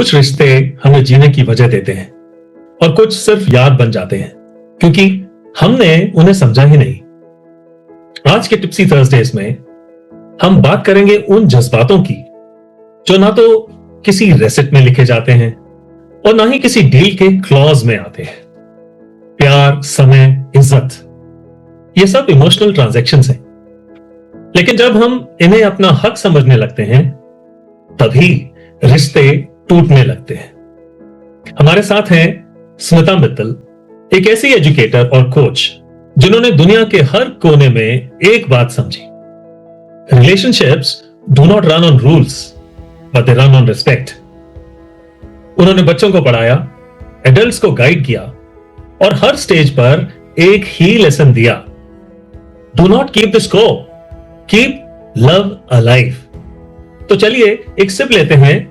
कुछ रिश्ते हमें जीने की वजह देते हैं और कुछ सिर्फ याद बन जाते हैं क्योंकि हमने उन्हें समझा ही नहीं। आज के टिप्सी थर्सडेज में हम बात करेंगे उन जज्बातों की जो ना तो किसी रेसिट में लिखे जाते हैं और ना ही किसी डील के क्लॉज में आते हैं। प्यार, समय, इज्जत, ये सब इमोशनल ट्रांजैक्शंस हैं, लेकिन जब हम इन्हें अपना हक समझने लगते हैं तभी रिश्ते टूटने लगते हैं। हमारे साथ हैं स्मिता मित्तल, एक ऐसी एजुकेटर और कोच जिन्होंने दुनिया के हर कोने में एक बात समझी: relationships do not run on rules but they run on respect. उन्होंने बच्चों को पढ़ाया, एडल्ट्स को गाइड किया और हर स्टेज पर एक ही लेसन दिया: do not keep the score, keep love alive. तो चलिए एक सिप लेते हैं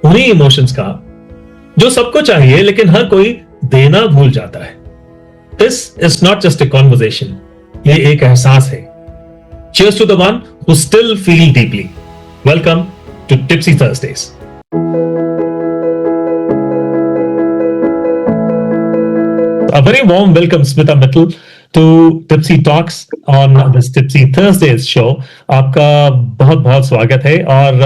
उन्हीं इमोशंस का जो सबको चाहिए लेकिन हर कोई देना भूल जाता है। This is not just a conversation, ये एक एहसास है। Cheers to the one who still feel deeply. Welcome to Tipsy Thursdays. A very warm welcome, Smita Mittal, to Tipsy Talks on this Tipsy Thursdays show. आपका बहुत बहुत स्वागत है और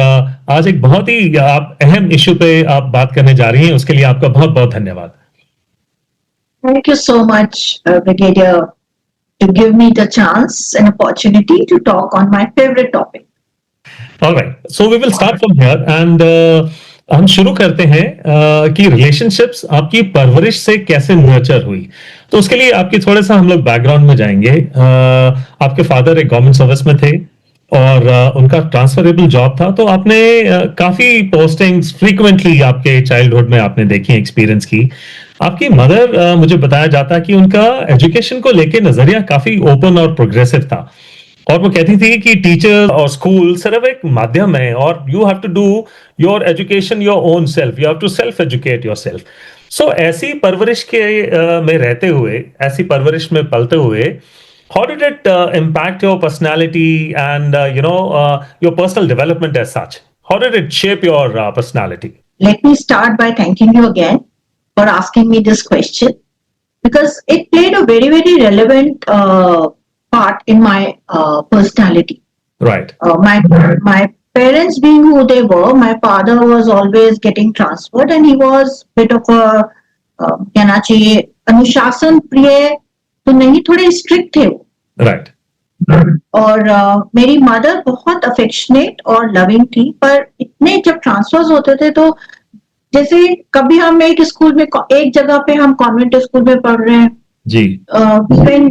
आज एक बहुत ही आप अहम इशू पे आप बात करने जा रही हैं, उसके लिए आपका बहुत बहुत धन्यवाद। Thank you so much, Brigadier, to give me the chance and opportunity to talk on my favorite topic. All right, so we will start from here and हम शुरू करते हैं कि रिलेशनशिप्स आपकी परवरिश से कैसे नर्चर हुई। तो उसके लिए आपकी थोड़ा सा हम लोग बैकग्राउंड में जाएंगे। आपके फादर एक गवर्नमेंट सर्विस में थे और उनका ट्रांसफरेबल जॉब था, तो आपने काफी पोस्टिंग्स फ्रीक्वेंटली आपके चाइल्डहुड में आपने देखी, एक्सपीरियंस की। आपकी मदर, मुझे बताया जाता कि उनका एजुकेशन को लेके नजरिया काफी ओपन और प्रोग्रेसिव था और वो कहती थी कि टीचर और स्कूल सिर्फ एक माध्यम है और you have to do your education your own self, you have to self educate yourself. So ऐसी परवरिश के में रहते हुए, ऐसी परवरिश में पलते हुए, how did it impact your personality and your personal development as such? How did it shape your personality? Let me start by thanking you again for asking me this question because it played a very, very relevant part in my personality. Right. My parents being who they were, my father was always getting transferred and he was bit of a कहना चाहिए अनुशासन प्रिय तो नहीं, थोड़े strict थे वो। Right. और मेरी मदर बहुत अफेक्शनेट और लविंग थी, पर इतने जब ट्रांसफर्स होते थे तो जैसे कभी हम एक स्कूल में, एक जगह पे हम कॉन्वेंट स्कूल में पढ़ रहे हैं जी, when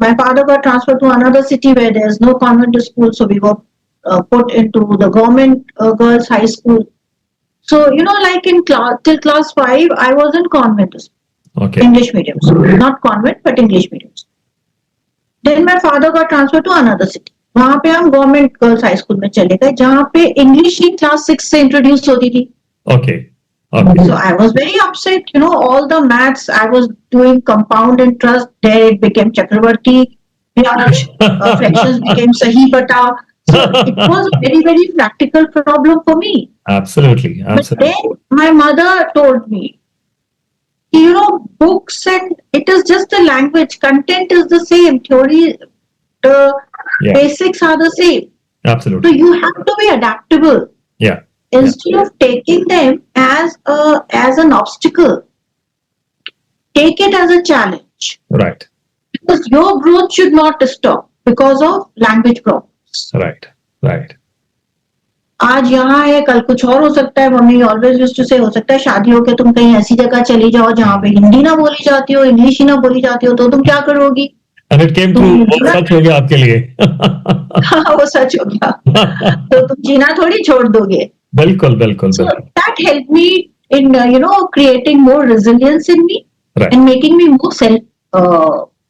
my father got transferred to another city where there's no convent school, so we were put into the government girls high school. So like in till class 5 I was in convent school. Okay. English medium school, not convent but English medium school. Then my father got transferred to another city. वहां पे हम government girls high school में चले गए जहाँ पे English ही class 6 से introduce होती थी। Okay. Okay. So I was very upset, all the maths I was doing compound interest, there it became Chakravarti, fractions became Sahi Bata. So it was a very, very practical problem for me. Absolutely. But then my mother told me, books and it is just the language, content is the same, theory, the basics are the same. Absolutely. So you have to be adaptable. Yeah. Instead of taking them as an obstacle, take it as a challenge. Right. Because your growth should not stop because of language problems. Right. Right. आज यहाँ है, कल कुछ और हो सकता है। Mummy always used to से, हो सकता है शादी होके तुम कहीं ऐसी जगह चली जाओ जहाँ पे हिंदी ना बोली जाती हो, इंग्लिश ही ना बोली जाती हो, तो तुम क्या करोगी? And it came true. वो सच हो गया आपके लिए। हाँ, वो सच हो गया। तो तुम जीना थोड़ी छोड़ दोगे। बिल्कुल बिल्कुल। So that helped me in creating more resilience in me, right, and making me more self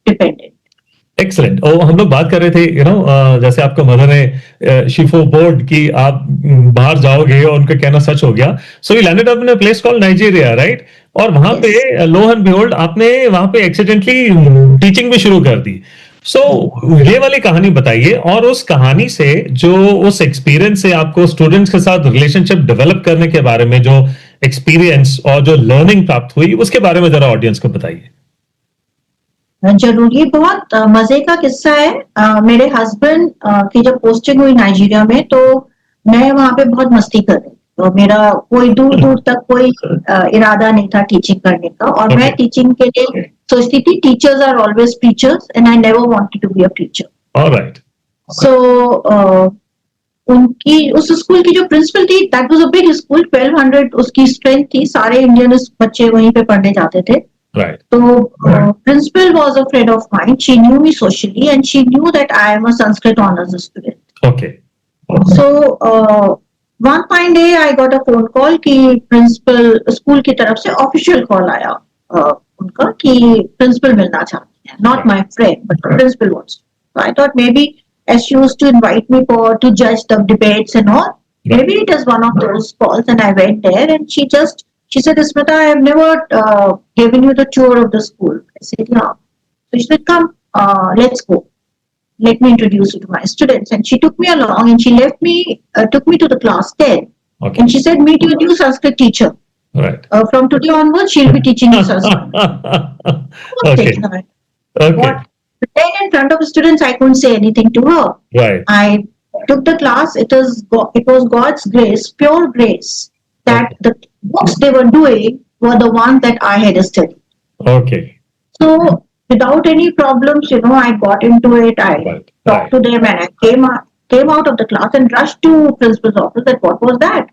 dependent. Excellent. और हम लोग बात कर रहे थे जैसे आपका मदर ने शिफो बोर्ड की आप बाहर जाओगे और उनका कहना सच हो गया। So you landed up in a place called Nigeria, right? और वहां पे लो एंड बिहोल्ड आपने वहां पे एक्सीडेंटली टीचिंग भी शुरू कर दी। सो ये वाली कहानी बताइए, और उस कहानी से जो उस एक्सपीरियंस से आपको स्टूडेंट्स के साथ रिलेशनशिप डेवलप करने के बारे में जो एक्सपीरियंस और जो लर्निंग प्राप्त हुई उसके बारे में जरा ऑडियंस को बताइए। जरूर, ये बहुत मजे का किस्सा है। मेरे हस्बैंड की जब पोस्टिंग हुई नाइजीरिया में, तो मैं वहां पे बहुत मस्ती कर रही थी। तो मेरा कोई दूर दूर तक कोई इरादा नहीं था टीचिंग करने का, और मैं Okay. टीचिंग के लिए सोचती थी teachers are always teachers and I never wanted to be a teacher. Alright. So उनकी उस स्कूल की जो प्रिंसिपल थी, that was a big school, 1200 उसकी स्ट्रेंथ थी, सारे इंडियन बच्चे वहीं पे पढ़ने जाते थे। Right. So principal was a friend of mine. She knew me socially, and she knew that I am a Sanskrit honors student. Okay. So one fine day I got a phone call कि principal school की तरफ से official call आया उनका कि principal मिलना चाहती है, not my friend but the principal wants. So I thought maybe as she used to invite me for to judge the debates and all, maybe it is one of those calls, and I went there and she said, Smita, I have never given you the tour of the school. I said, yeah. So she said, come, let's go. Let me introduce you to my students. And she took me along and she took me to the class 10. Okay. And she said, meet your new Sanskrit teacher. Right. From today onwards, she'll be teaching you Sanskrit. Okay. Okay. What? Then in front of students, I couldn't say anything to her. Right. I took the class. It was God's grace, pure grace, that the books they were doing were the ones that I had studied. Okay. So without any problems, I got into it. I talked to them and I came out of the class and rushed to principal's office. That what was that?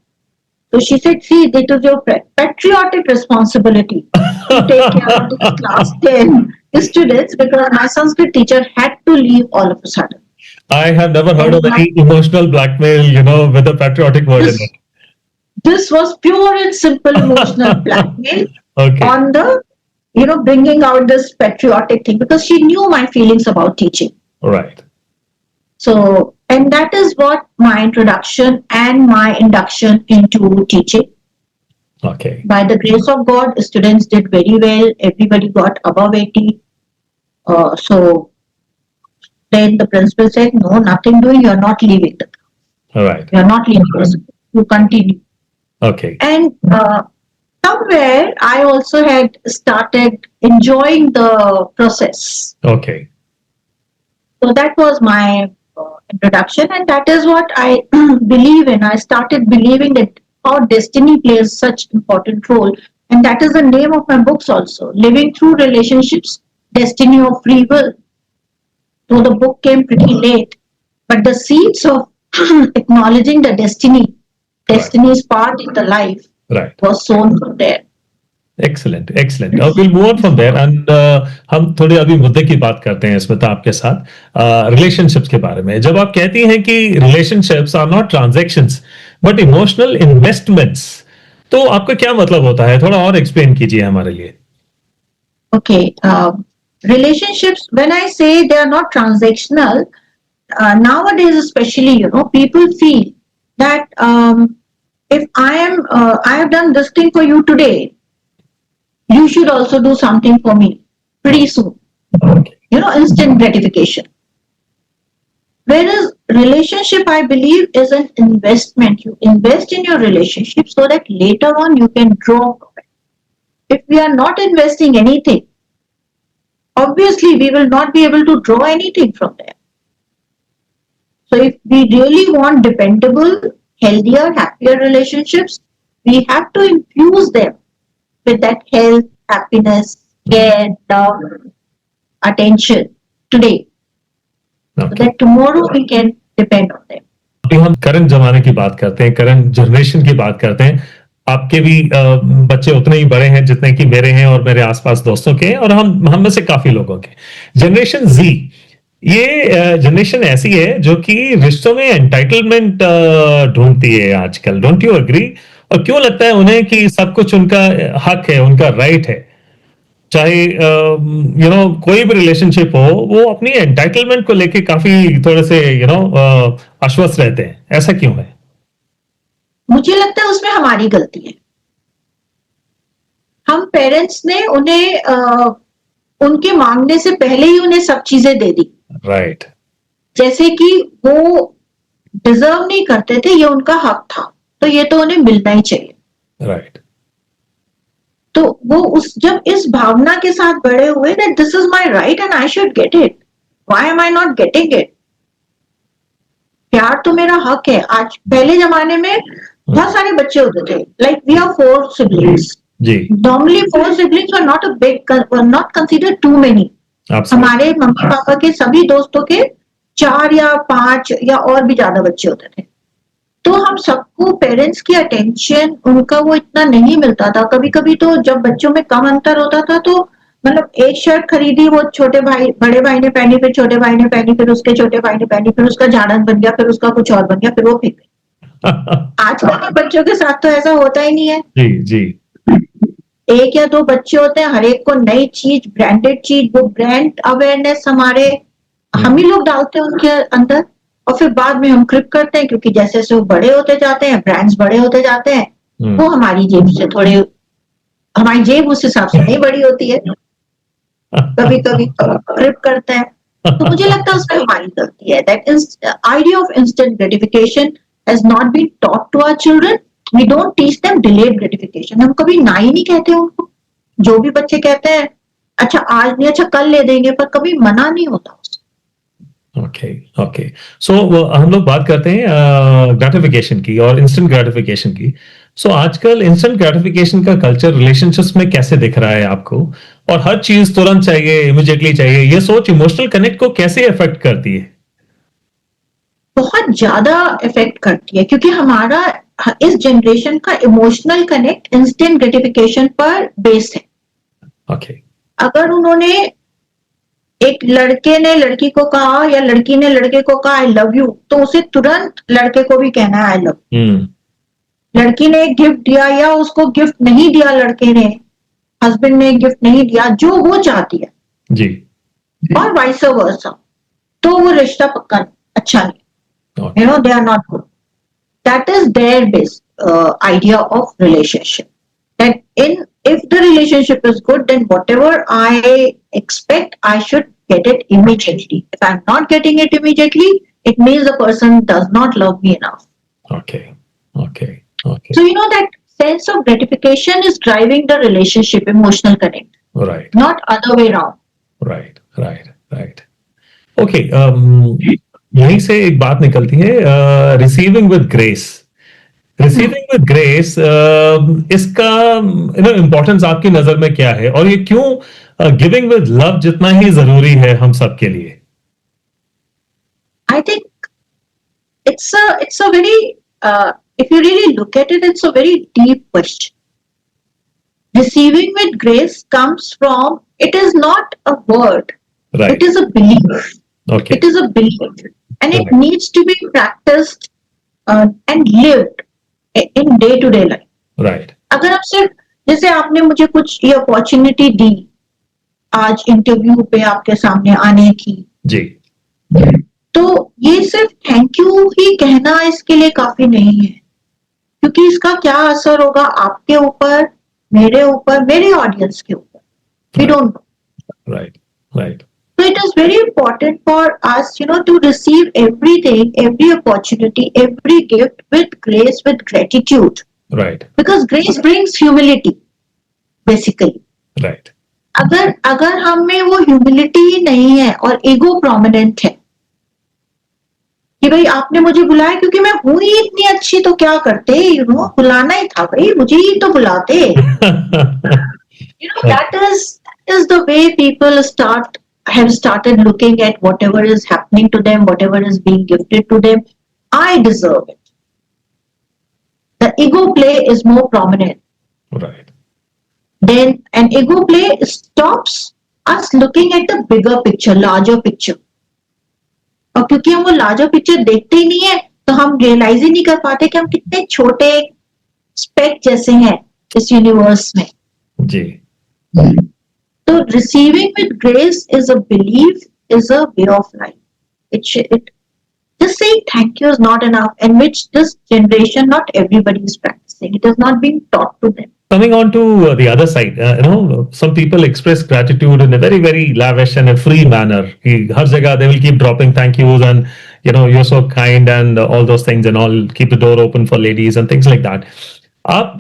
So she said, see, it is your patriotic responsibility to take care of this class 10 students, because my Sanskrit teacher had to leave all of a sudden. I have never heard of any emotional blackmail, with a patriotic word in it. This was pure and simple emotional blackmail Okay. on the, bringing out this patriotic thing, because she knew my feelings about teaching. Right. So, and that is what my introduction and my induction into teaching. Okay. By the grace of God, students did very well. Everybody got above 80. So then the principal said, no, nothing doing. You're not leaving the class. All right. You're not leaving the school. You continue. Okay. And somewhere I also had started enjoying the process. Okay. So that was my introduction, and that is what I believe in. I started believing that how destiny plays such important role, and that is the name of my books also, Living Through Relationships, Destiny of Free Will. Though the book came pretty late, but the seeds of acknowledging the destiny's part in the life, Right. was sown from there. Excellent, excellent. We'll move on from there and हम थोड़े अभी मुद्दे की बात करते हैं स्मिता आपके साथ, रिलेशनशिप्स के बारे में। जब आप कहती हैं कि relationships are not transactions but emotional investments, तो आपका क्या मतलब होता है? थोड़ा और एक्सप्लेन कीजिए हमारे लिए। Okay, relationships, when I say they are not transactional, nowadays especially, people feel that if I have done this thing for you today, you should also do something for me pretty soon. Instant gratification. Whereas relationship, I believe, is an investment. You invest in your relationship so that later on you can draw from it. If we are not investing anything, obviously we will not be able to draw anything from there. So if we really want dependable, healthier, happier relationships, we have to infuse them with that health, happiness, care, love, attention today, so that tomorrow we can depend on them. अभी हम current जमाने की बात करते हैं, current generation की बात करते हैं। आपके भी बच्चे उतने ही बड़े हैं जितने कि मेरे हैं और मेरे आसपास दोस्तों के हैं, और हम में से काफी लोगों के। जनरेशन जी, ये जनरेशन ऐसी है जो कि रिश्तों में एंटाइटलमेंट ढूंढती है आजकल। Don't you agree? और क्यों लगता है उन्हें कि सब कुछ उनका हक है, उनका राइट है? चाहे कोई भी रिलेशनशिप हो, वो अपनी एंटाइटलमेंट को लेके काफी थोड़े से आश्वस्त रहते हैं। ऐसा क्यों है? मुझे लगता है उसमें हमारी गलती है। हम पेरेंट्स ने उन्हें उनके मांगने से पहले ही उन्हें सब चीजें दे दी। राइट। जैसे कि वो डिजर्व नहीं करते थे, ये उनका हक था, तो ये तो उन्हें मिलना ही चाहिए। राइट। तो वो उस जब इस भावना के साथ बड़े हुए that this is my right and I should get it. Why am I not getting it? प्यार तो मेरा हक है. आज पहले जमाने में बहुत सारे बच्चे होते थे. Like we have 4 siblings. जी. Normally 4 siblings were not a big, were not considered too many. हमारे मम्मी पापा के सभी दोस्तों के 4 या 5 या और भी ज्यादा बच्चे होते थे. तो हम सबको पेरेंट्स की अटेंशन उनका वो इतना नहीं मिलता था. कभी कभी तो जब बच्चों में कम अंतर होता था तो मतलब एक शर्ट खरीदी, वो छोटे भाई बड़े भाई ने पहनी, फिर छोटे भाई ने पहनी, फिर उसके छोटे भाई ने पहनी, फिर उसका झाड़न बन गया, फिर उसका कुछ और बन गया, फिर वो फेंक गई. आजकल के बच्चों के साथ तो ऐसा होता ही नहीं है. जी जी. 1 या 2 बच्चे होते हैं, हर एक को नई चीज, ब्रांडेड चीज, वो ब्रांड अवेयरनेस हमारे हम ही लोग डालते हैं उनके अंदर, और फिर बाद में हम क्रिप करते हैं क्योंकि जैसे जैसे वो बड़े होते जाते हैं, ब्रांड्स बड़े होते जाते हैं, वो हमारी जेब से थोड़े, हमारी जेब उस हिसाब से नहीं बड़ी होती है, कभी कभी क्रिप करते हैं. तो मुझे लगता है उसमें हमारी गलती है. That is idea of instant gratification has not been taught to our children. We don't teach them delayed gratification. हम कभी ना ही नहीं कहते उनको. जो भी बच्चे कहते हैं अच्छा आज नहीं, अच्छा कल ले देंगे, पर कभी मना नहीं होता. Okay okay. सो हम लोग बात करते हैं ग्रेटिफिकेशन की और इंस्टेंट ग्रेटिफिकेशन की. सो आजकल इंस्टेंट ग्रेटिफिकेशन का कल्चर रिलेशनशिप्स में कैसे दिख रहा है आपको? और हर चीज तुरंत चाहिए, इमीडिएटली चाहिए, ये सोच इमोशनल कनेक्ट को कैसे इफेक्ट करती है? बहुत ज्यादा इफेक्ट करती है, क्योंकि हमारा इस जनरेशन का इमोशनल कनेक्ट इंस्टेंट ग्रेटिफिकेशन पर बेस्ड है. ओके. अगर उन्होंने, एक लड़के ने लड़की को कहा या लड़की ने लड़के को कहा आई लव यू, तो उसे तुरंत लड़के को भी कहना है आई लव. लड़की ने एक गिफ्ट दिया या उसको गिफ्ट नहीं दिया, लड़के ने, हस्बैंड ने गिफ्ट नहीं दिया जो वो चाहती है जी, और वाइस वर्सा, तो वो रिश्ता पक्का अच्छा नहीं. You know, they are not good. That is their based idea of relationship. That if the relationship is good, then whatever I expect, I should get it immediately. If I'm not getting it immediately, it means the person does not love me enough. Okay. So you know that sense of gratification is driving the relationship, emotional connect. Right. Not other way around. Right. Okay. यहीं से एक बात निकलती है, receiving with grace. Receiving with grace, इसका importance आपकी नजर में क्या है, और ये क्यों गिविंग विद लव जितना ही जरूरी है हम सब के लिए? I think it's a very if you really look at it, it's a very deep question. Receiving with grace comes from, it is not a word, right. It is a belief. Okay. It is a belief, and it needs to be practiced and lived in day to day life. Right. अगर आप सिर्फ, जैसे आपने मुझे कुछ ये opportunity दी आज interview पे आपके सामने आने की जी, तो ये सिर्फ थैंक यू ही कहना इसके लिए काफी नहीं है, क्योंकि इसका क्या असर होगा आपके ऊपर, मेरे ऊपर, मेरे ऑडियंस के ऊपर, we don't know. Right. So it is very important for us, you know, to receive everything, every opportunity, every gift with grace, with gratitude. Right. Because grace brings humility, basically. Right. अगर हम में वो humility नहीं है और ego prominent है कि भाई आपने मुझे बुलाया क्योंकि मैं हूं ही इतनी अच्छी, तो क्या करते, you know, बुलाना ही था भाई, मुझे ही तो बुलाते. You know, that is the way people have started looking at whatever is happening to them, whatever is being gifted to them. I deserve it. The ego play is more prominent. Right. Then an ego play stops us looking at the bigger picture, larger picture. और क्योंकि हम वो larger picture देखते ही नहीं है, तो हम realize ही नहीं कर पाते कि हम कितने छोटे speck जैसे हैं इस universe में. जी. So receiving with grace is a belief, is a way of life. It just saying thank you is not enough, and which this generation, not everybody is practicing. It is not being taught to them. Coming on to the other side, some people express gratitude in a very, very lavish and a free manner. Har jagah they will keep dropping thank yous and, you're so kind and all those things and all, keep the door open for ladies and things like that. आप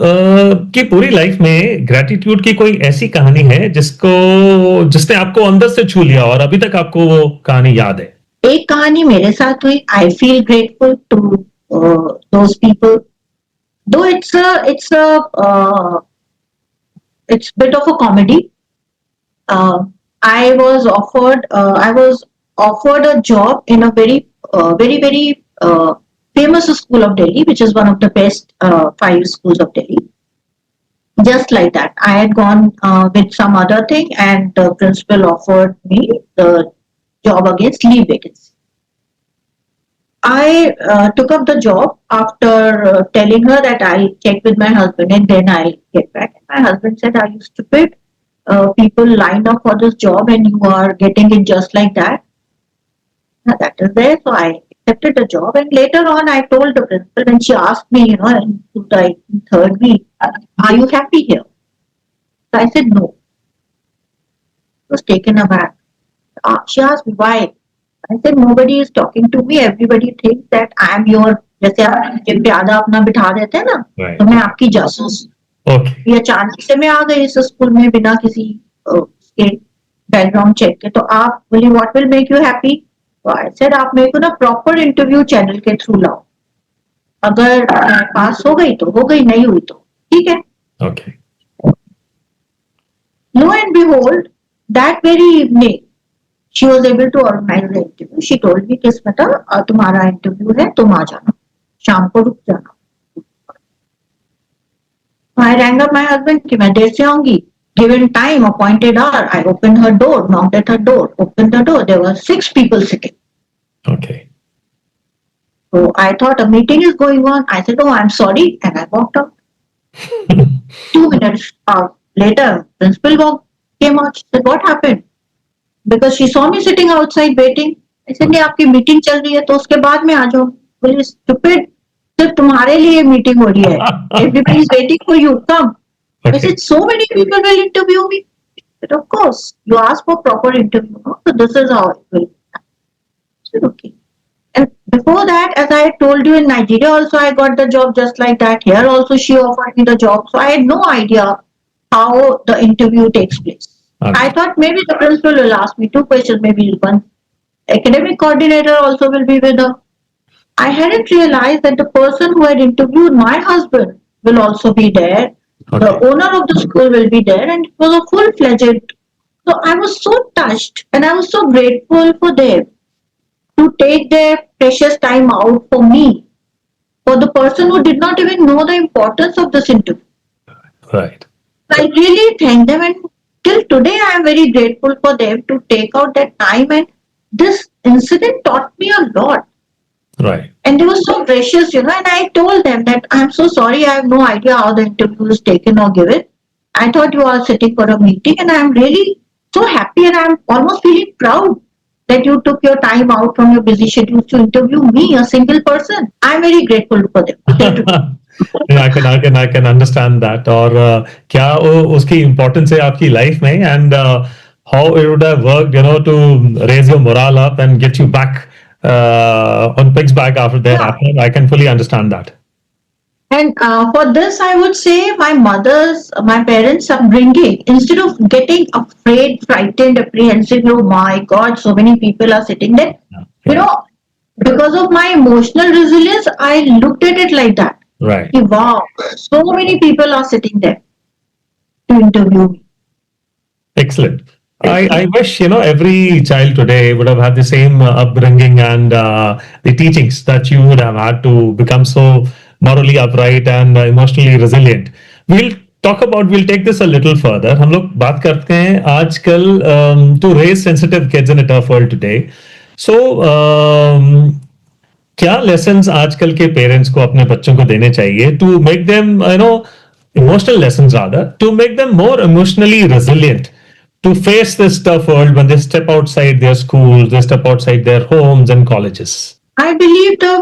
की पूरी life में gratitude की कोई ऐसी कहानी है जिसने आपको अंदर से छू लिया और अभी तक आपको वो कहानी याद है? एक कहानी मेरे साथ हुई. I feel grateful to those people. Though it's bit of a comedy. I was offered a job in a very famous school of Delhi, which is one of the best five schools of Delhi. Just like that, I had gone with some other thing, and the principal offered me the job against leave vacancy. I took up the job after telling her that I'll check with my husband and then I'll get back. My husband said, "Are you stupid? People lined up for this job and you are getting it just like that." Now, that is there. So I accepted the job. And later on, I told the principal when she asked me, in the third week, "Are you happy here?" So I said, "No." I was taken aback. She asked me, "Why?" I said, "Nobody is talking to me. Everybody thinks that I am your, जैसे आप जिन पे आधा अपना बिठा देते हैं ना, तो मैं आपकी जासूस. ये अचानक से मैं आ गई इस स्कूल में बिना किसी के बैकग्राउंड चेक के. तो आप बोली, "What will make you happy?" तो I said, "आप मेरे को ना प्रॉपर इंटरव्यू चैनल के थ्रू लाओ. अगर पास हो गई तो हो गई, नहीं हुई तो ठीक है." Okay. Lo and behold, that very evening, she was able to organize the interview. She told me, "किस्मता, तुम्हारा इंटरव्यू है, तुम आ जाना, शाम को रुक जाना." I rang up my husband कि मैं देर से आऊंगी. Given time, appointed hour, I opened her door, knocked at her door, opened the door. There were 6 people sitting. Okay. So I thought a meeting is going on. I said, "Oh, I'm sorry," and I walked out. 2 minutes later, principal came out. She said, "What happened?" Because she saw me sitting outside waiting. I said, "नहीं, आपकी meeting चल रही है तो उसके बाद में आ जाओ." बोली, "Stupid, सिर्फ तुम्हारे लिए मीटिंग हो रही है. Everybody is waiting for you. Come." I said, "So many people will interview me." I said, "Of course, you asked for proper interview, no? So this is how it will be." I said, "Okay." And before that, as I had told you, in Nigeria also I got the job just like that. Here also she offered me the job. So I had no idea how the interview takes place. Okay. I thought maybe the principal will ask me 2 questions, maybe one academic coordinator also will be with her. I hadn't realized that the person who had interviewed my husband will also be there. Okay. The owner of the school will be there, and it was a full-fledged. So I was so touched and I was so grateful for them to take their precious time out for me, for the person who did not even know the importance of this interview. Right. I really thank them, and till today I am very grateful for them to take out that time, and this incident taught me a lot. Right. And they were so gracious, and I told them that I'm so sorry, I have no idea how the interview is taken or given. I thought you are sitting for a meeting, and I'm really so happy, and I'm almost feeling proud that you took your time out from your busy schedules to interview me, a single person. I'm very grateful for them. I can understand that. और क्या उसकी importance है आपकी life में, and how it would have worked, to raise your morale up and get you back on pig's back after that. Yeah. I can fully understand that. And for this, I would say my parents' upbringing, instead of getting afraid, frightened, apprehensive, "Oh my God, so many people are sitting there." Because of my emotional resilience, I looked at it like that. Right. Wow, so many people are sitting there to interview me. Excellent. I wish, every child today would have had the same upbringing and the teachings that you would have had to become so morally upright and emotionally resilient. We'll take this a little further. हम लोग बात करते हैं आजकल to raise sensitive kids in a tough world today. So, क्या lessons आजकल के parents को अपने बच्चों को देने चाहिए to make them, emotional lessons rather, to make them more emotionally resilient to face this tough world when they step outside their schools, they step outside their homes and colleges? I believe the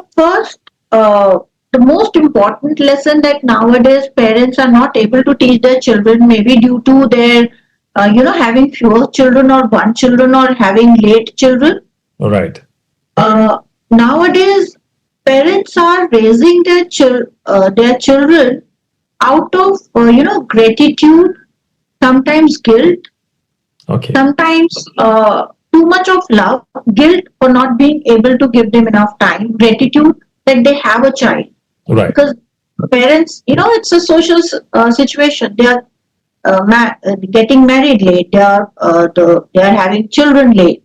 most important lesson that nowadays parents are not able to teach their children, maybe due to their, having fewer children or one children or having late children. Right. Nowadays, parents are raising their children out of gratitude, sometimes guilt, Okay. sometimes too much of love, guilt for not being able to give them enough time, gratitude that they have a child. Right. Because parents, it's a social situation. They are getting married late. They are having children late.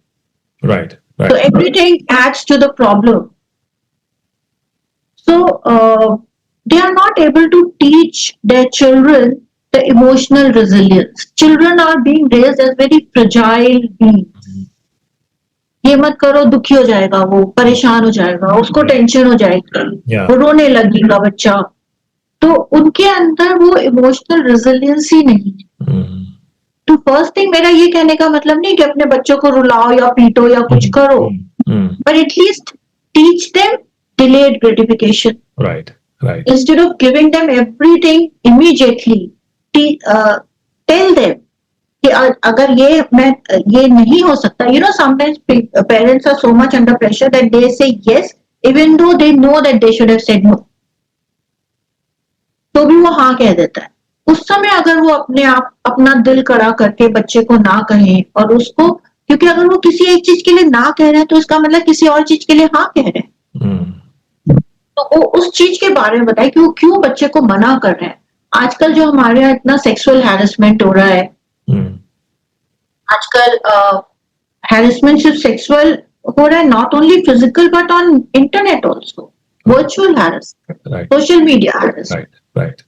Right. So Right. everything adds to the problem. So they are not able to teach their children the emotional resilience. Children are being raised as very fragile beings. ये मत करो, दुखी हो जाएगा, वो परेशान हो जाएगा, उसको टेंशन हो जाएगी, Yeah. वो रोने लगेगा बच्चा. तो उनके अंदर वो इमोशनल रेजिलियंस ही नहीं है. Mm. तो फर्स्ट थिंग, मेरा ये कहने का मतलब नहीं कि अपने बच्चों को रुलाओ या पीटो या कुछ करो, Mm. but at least teach them delayed gratification. Right. Right. Instead of giving them everything immediately, tell them कि अगर ये नहीं हो सकता. Sometimes parents are so much under pressure that they say yes even though they know that they should have said no. तो भी वो हाँ कह देता है. उस समय अगर वो अपने आप अपना दिल कड़ा करके बच्चे को ना कहें, और उसको, क्योंकि अगर वो किसी एक चीज के लिए ना कह रहे हैं तो इसका मतलब किसी और चीज के लिए हाँ कह रहे हैं. तो वो उस चीज के बारे में बताए कि वो क्यों बच्चे को मना कर रहे हैं. आजकल जो हमारे यहाँ इतना सेक्सुअल हैरेसमेंट हो रहा है, आजकल हैरेसमेंट सिर्फ सेक्सुअल हो रहा है, not only physical but on internet also, virtual harassment, social media harassment. Right.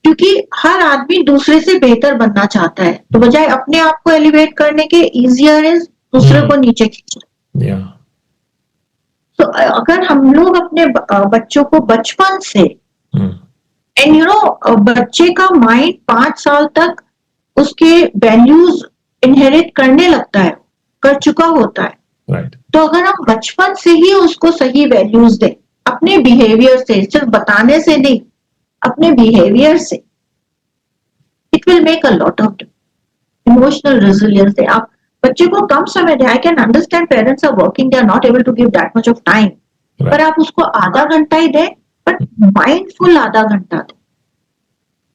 क्योंकि हर आदमी दूसरे से बेहतर बनना चाहता है, तो बजाय अपने आप को एलिवेट करने के इजियर इज दूसरे को नीचे खींचना. Yeah. तो अगर हम लोग अपने बच्चों को बचपन से, एंड बच्चे का माइंड 5 साल तक उसके वैल्यूज इनहेरिट करने लगता है, कर चुका होता है. Right. तो अगर हम बचपन से ही उसको सही वैल्यूज दें, अपने बिहेवियर से, सिर्फ बताने से नहीं, अपने बिहेवियर से, it will make a lot of emotional resilience. आप बच्चे को कम समय दें. I can understand parents are working, they are not able to give that much of time, पर आप उसको आधा घंटा ही दें, बट माइंडफुल आधा घंटा दें,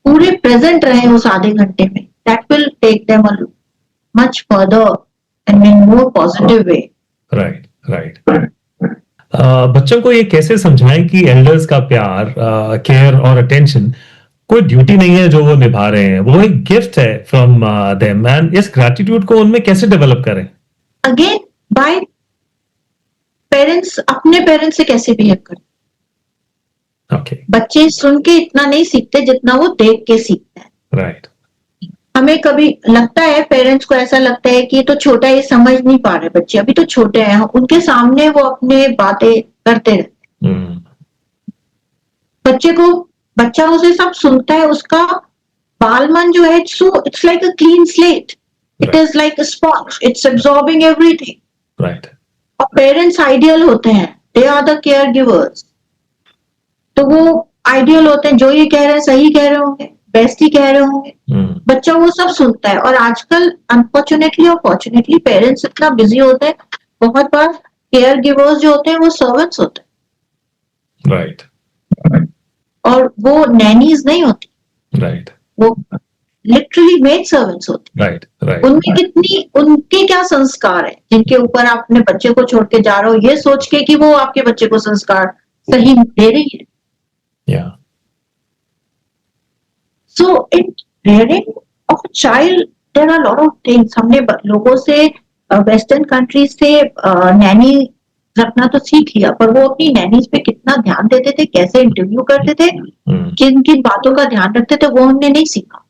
पूरे प्रेजेंट रहे उस आधे घंटे में. That will take them a much further and in more positive way. Right. Right. बच्चों को ये कैसे समझाएं कि एल्डर्स का प्यार, केयर और अटेंशन कोई ड्यूटी नहीं है जो वो निभा रहे हैं, वो एक गिफ्ट है फ्रॉम देम, एंड इस ग्रैटिट्यूड को उनमें कैसे डेवलप करें? अगेन, बाय पेरेंट्स अपने पेरेंट्स से कैसे बिहेव करें. Okay. बच्चे सुन के इतना नहीं सीखते जितना वो देख के सीखते हैं. Right. हमें कभी लगता है, पेरेंट्स को ऐसा लगता है कि ये तो छोटा है, ये समझ नहीं पा रहे बच्चे, अभी तो छोटे हैं, उनके सामने वो अपने बातें करते रहते हैं. बच्चा उसे सब सुनता है, उसका बाल मन जो है, it's like a clean slate, it is like a sponge, it's absorbing everything. Right. और पेरेंट्स आइडियल होते हैं, they are the care givers. तो वो आइडियल होते हैं, जो ये कह रहे हैं सही कह रहे होंगे, बेस्ट ही कह रहे होंगे. बच्चा वो सब सुनता है. और आजकल अनफॉर्चुनेटली और फॉर्चुनेटली पेरेंट्स इतना बिजी होते हैं, बहुत बार केयर गिवर्स जो होते हैं वो सर्वेंट्स होते हैं. Right. और वो नैनीज नहीं होती, Right. वो लिटरली मेड सर्वेंट्स होते हैं. Right. Right. उनके क्या संस्कार है जिनके ऊपर आप अपने बच्चे को छोड़ के जा रहे हो, ये सोच के कि वो आपके बच्चे को संस्कार सही दे रही है. Yeah. So in rearing of a child, there are a lot of things. हमने लोगों से, वेस्टर्न कंट्रीज से नैनी रखना तो सीख लिया, पर वो अपनी नैनीज पे कितना ध्यान देते थे, कैसे इंटरव्यू करते थे, किन किन बातों का ध्यान रखते थे, वो हमने नहीं सीखा.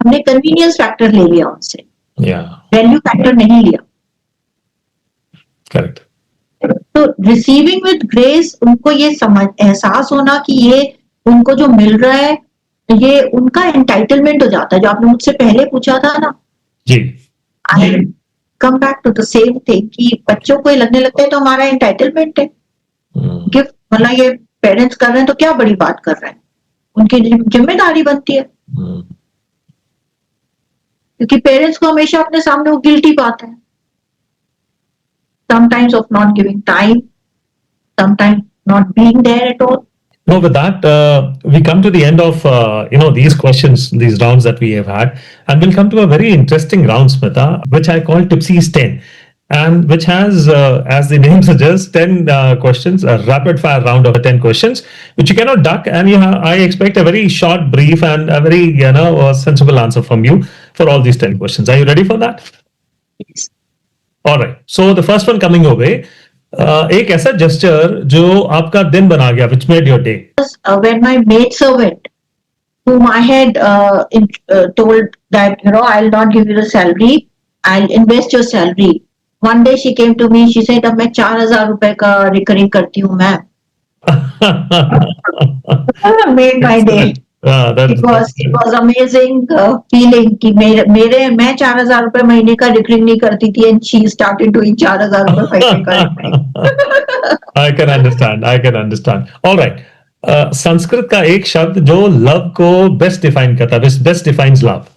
हमने कन्वीनियंस फैक्टर ले लिया उनसे, वैल्यू फैक्टर नहीं लिया. Correct. तो रिसीविंग विद ग्रेस, उनको ये एहसास होना कि ये उनको जो मिल रहा है, ये उनका एंटाइटलमेंट हो जाता है. जो आपने मुझसे पहले पूछा था ना जी, I come back to the same thing, कि बच्चों को ये लगने लगता है तो हमारा एंटाइटलमेंट है, गिफ्ट, मतलब ये पेरेंट्स कर रहे हैं तो क्या बड़ी बात कर रहे हैं, उनकी जिम्मेदारी बनती है. क्योंकि पेरेंट्स को हमेशा अपने सामने वो गिल्टी पाते हैं, sometimes of not giving time, sometimes not being there at all. No, with that, we come to the end of these questions, these rounds that we have had, and we'll come to a very interesting round, Smita, which I call Tipsy's 10, and which has, as the name suggests, 10 questions, a rapid fire round of 10 questions, which you cannot duck, and I expect a very short, brief, and a very sensible answer from you for all these 10 questions. Are you ready for that? Yes. All right. So the first one coming your way. एक ऐसा gesture जो आपका दिन बना गया, which made your day. When my maidservant, whom I had told that, I'll not give you the salary, I'll invest your salary. One day she came to me, she said, अब मैं 4,000 रुपए का recurring करती हूँ ma'am. Made my day. It was amazing feeling कि मैं 4,000 रुपए महीने का recurring नहीं करती थी and she started doing 4,000 रुपए महीने का. I can understand. All right. Sanskrit का एक शब्द जो love को best define करता है, best defines love.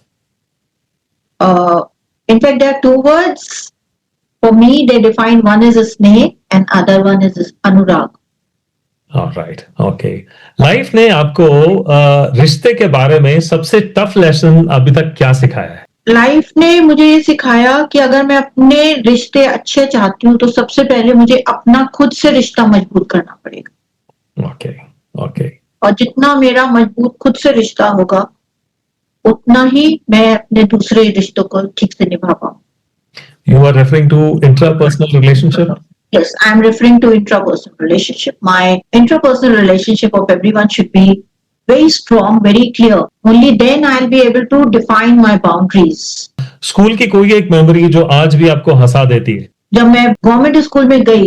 In fact, there are two words. For me, they define one is sneh and other one is anurag. All right. Okay. Life ने आपको रिश्ते के बारे में सबसे टफ लेसन अभी तक क्या सिखाया है? लाइफ ने मुझे ये सिखाया कि अगर मैं अपने रिश्ते अच्छे चाहती हूँ तो सबसे पहले मुझे अपना खुद से रिश्ता मजबूत करना पड़ेगा. ओके. और जितना मेरा मजबूत खुद से रिश्ता होगा उतना ही मैं अपने दूसरे रिश्तों को ठीक से निभा पाऊँ. You are referring to intrapersonal relationship? Yes, I am referring to intrapersonal relationship. My intrapersonal relationship of everyone should be very strong, very clear. Only then I'll be able to define my boundaries. School की कोई एक memory जो आज भी आपको हंसा देती है? जब मैं गवर्नमेंट स्कूल में गई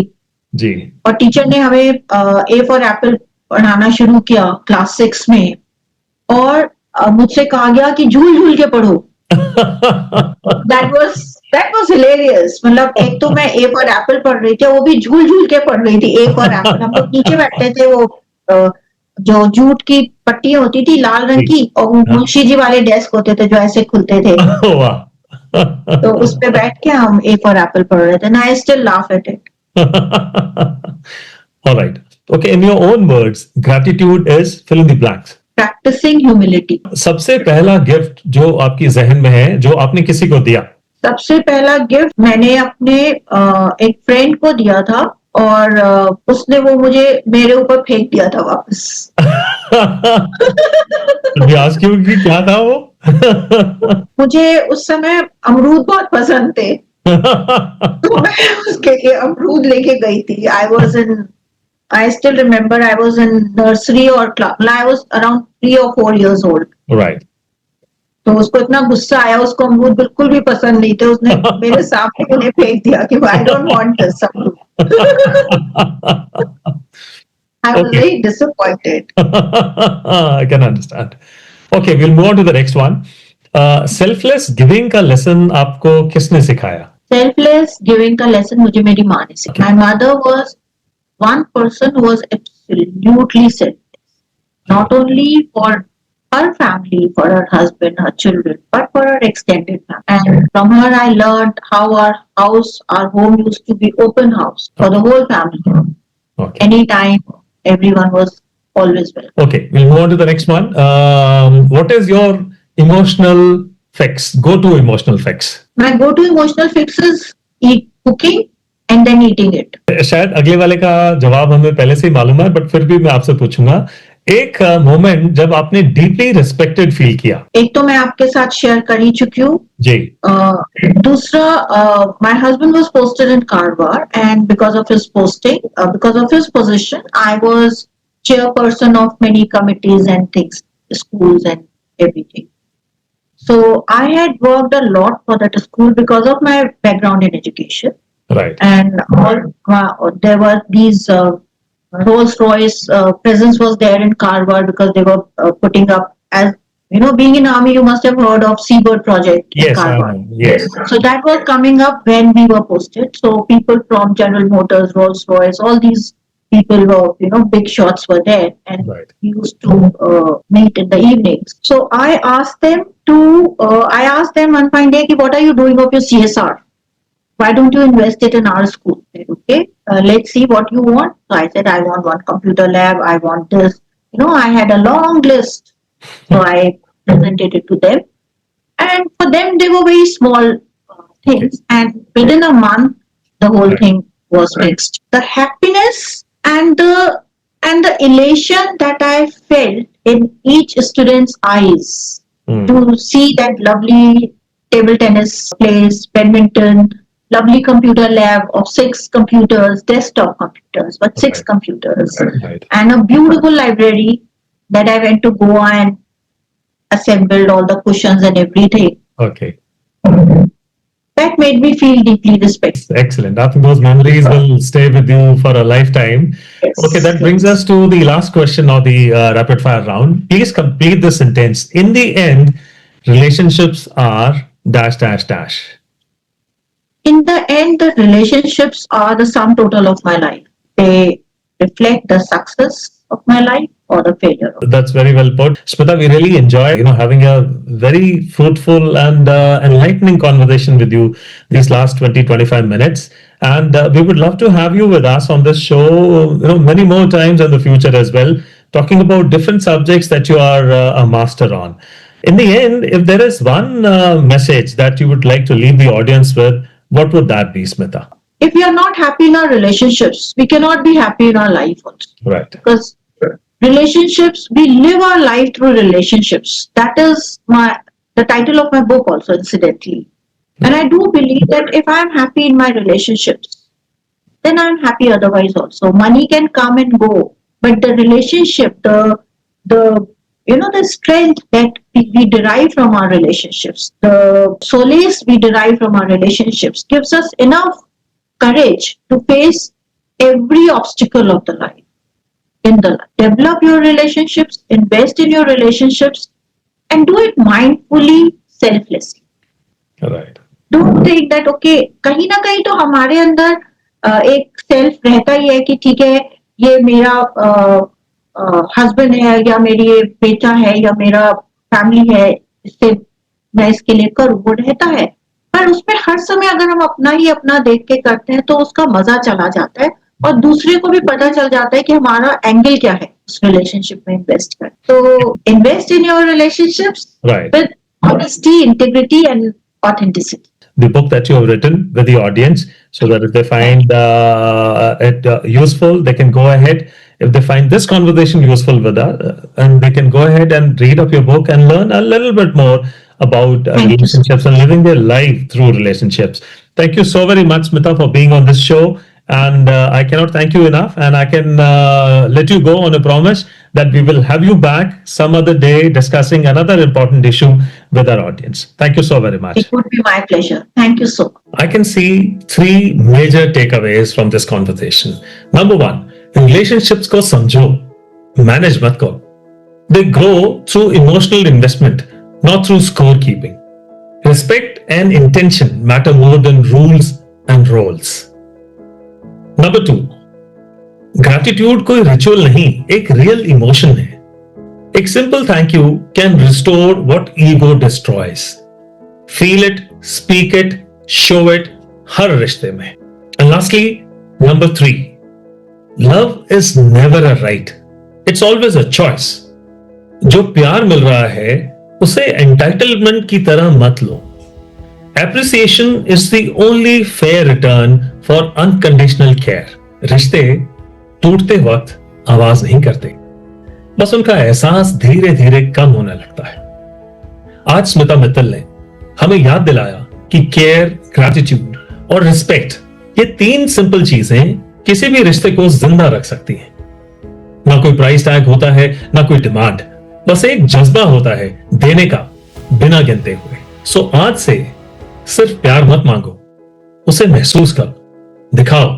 जी और टीचर ने हमें ए फॉर एप्पल पढ़ाना शुरू किया क्लास 6 में और मुझसे कहा गया कि झूल झूल के पढ़ो. That was hilarious. मतलब एक तो मैं ए फॉर एप्पल पढ़ रही थी, वो भी झूल झूल के पढ़ रही थी. A for Apple. हम लोग नीचे बैठते थे, वो जो जूट की पट्टियां होती थी लाल रंग की और मुंशी जी वाले डेस्क होते थे जो ऐसे खुलते थे. तो उस पे बैठ के हम ए फॉर एप्पल पढ़ रहे थे. I still laugh at it. All right. Okay, in your own words, gratitude is fill in the blanks. Practicing humility. सबसे पहला गिफ्ट जो आपकी जहन में है जो आपने किसी को दिया? सबसे पहला गिफ्ट मैंने अपने एक फ्रेंड को दिया था और उसने वो मुझे मेरे ऊपर फेंक दिया था वापस. क्या था वो? मुझे उस समय अमरूद बहुत पसंद थे. तो मैं उसके लिए अमरूद लेके गई थी. I still remember I was in nursery or class. I was around 3 or 4 years old. Right. तो उसको इतना गुस्सा आया, उसको अमरूद बिल्कुल भी पसंद नहीं थे. उसने मेरे सामने उन्हें फेंक दिया कि I don't want this अमरूद. I was very disappointed. I can understand. Okay, we'll move on to the next one. Selfless giving का lesson आपको किसने सिखाया? Selfless giving का lesson मुझे मेरी माँ ने सिखाया. My mother was one person who was absolutely selfless, not only for her family, for her husband, her children, but for her extended family. And from her, I learned how our home used to be open house for the whole family. Okay. Anytime, everyone was always welcome. Okay, we'll move on to the next one. What is your emotional fix? Go-to emotional fix? My go-to emotional fix is cooking and then eating it. शायद अगले वाले का जवाब हमें पहले से ही मालूम है, बट फिर भी मैं आपसे पूछूंगा एक मोमेंट जब आपने डीपली रिस्पेक्टेड फील किया. एक तो मैं आपके साथ शेयर कर ही चुकी हूँ जी. दूसरा, my husband was posted in Karwar and because of his posting, because of his position, I was chairperson of many committees and things, schools and everything. So I had worked a lot for that school because of my background in education. Right. And there were these Rolls-Royce presence was there in Karwar because they were putting up, as you know, being in army, you must have heard of Seabird project in Karwar. Yes. So that was coming up when we were posted. So people from General Motors, Rolls-Royce, all these people were, big shots were there, and right. We used to meet in the evenings. So I asked them one fine day, what are you doing of your CSR? Why don't you invest it in our school? I said, okay, let's see what you want. So I said, I want one computer lab, I want this, I had a long list. So I presented it to them. And for them, they were very small things. And within a month, the whole thing was fixed. The happiness and the elation that I felt in each student's eyes to see that lovely table tennis place, badminton, lovely computer lab of 6 computers, desktop computers, but 6 computers, and a beautiful library that I went to Goa and assembled all the cushions and everything. Okay. That made me feel deeply respected. Excellent. I think those memories will stay with you for a lifetime. Yes. Okay, that brings us to the last question of the rapid fire round. Please complete the sentence. In the end, relationships are dash dash dash. In the end, the relationships are the sum total of my life. They reflect the success of my life or the failure of That's very well put. Smita, we really enjoy, having a very fruitful and enlightening conversation with you these last 20-25 minutes. And we would love to have you with us on this show, many more times in the future as well, talking about different subjects that you are a master on. In the end, if there is one message that you would like to leave the audience with, what would that be, Smita? If we are not happy in our relationships, we cannot be happy in our life also. Right. Because relationships, we live our life through relationships. That is the title of my book also, incidentally. And I do believe that if I'm happy in my relationships, then I'm happy otherwise also. Money can come and go, but the relationship, the strength that we derive from our relationships, the solace we derive from our relationships gives us enough courage to face every obstacle of the life. Develop your relationships, invest in your relationships, and do it mindfully, selflessly. Right. Don't think that okay, कहीं ना कहीं तो हमारे अंदर एक self रहता ही है कि ठीक है, ये मेरा हस्बैंड है या मेरी बेटा है या मेरा फैमिली है, इससे मैं इसके लिए करूँ, वो रहता है. पर उसमें हर समय अगर हम अपना ही अपना देख के करते हैं तो उसका मजा चला जाता है और दूसरे को भी पता चल जाता है कि हमारा एंगल क्या है उस रिलेशनशिप में इन्वेस्ट कर. तो invest in your relationships with honesty, integrity and authenticity. The book that you have written with the audience, so that if they find it useful, they can go ahead. If they find this conversation useful with us, and they can go ahead and read up your book and learn a little bit more about relationships and living their life through relationships. Thank you so very much, Smita, for being on this show. And I cannot thank you enough. And I can let you go on a promise that we will have you back some other day discussing another important issue with our audience. Thank you so very much. It would be my pleasure. Thank you so much. I can see 3 major takeaways from this conversation. Number 1, relationships ko samjho, manage mat karo. They grow through emotional investment, not through scorekeeping. Respect and intention matter more than rules and roles. Number 2, gratitude कोई ritual नहीं, एक real emotion है. एक simple thank you can restore what ego destroys. Feel it, speak it, show it हर रिश्ते में. And lastly, number 3, love is never a right, it's always a choice. जो प्यार मिल रहा है उसे एंटाइटलमेंट की तरह मत लो. Appreciation is the only fair return for unconditional care. रिश्ते टूटते वक्त आवाज नहीं करते, बस उनका एहसास धीरे धीरे कम होने लगता है. आज स्मिता मित्तल ने हमें याद दिलाया कि केयर, ग्रैटिट्यूड और रिस्पेक्ट, ये 3 सिंपल चीजें किसी भी रिश्ते को जिंदा रख सकती हैं. ना कोई प्राइस टैग होता है, ना कोई डिमांड, बस एक जज्बा होता है देने का बिना गिनते हुए. सो आज से सिर्फ प्यार मत मांगो, उसे महसूस करो, दिखाओ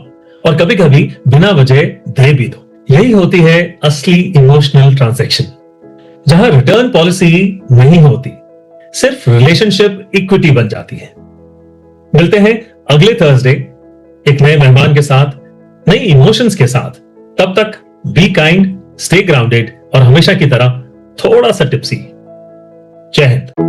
और कभी कभी बिना वजह दे भी दो. यही होती है असली इमोशनल ट्रांजैक्शन, जहां रिटर्न पॉलिसी नहीं होती, सिर्फ रिलेशनशिप इक्विटी बन जाती है. मिलते हैं अगले थर्सडे एक नए मेहमान के साथ, नई इमोशंस के साथ. तब तक बी काइंड, स्टे ग्राउंडेड और हमेशा की तरह थोड़ा सा टिप्सी. जय हिंद.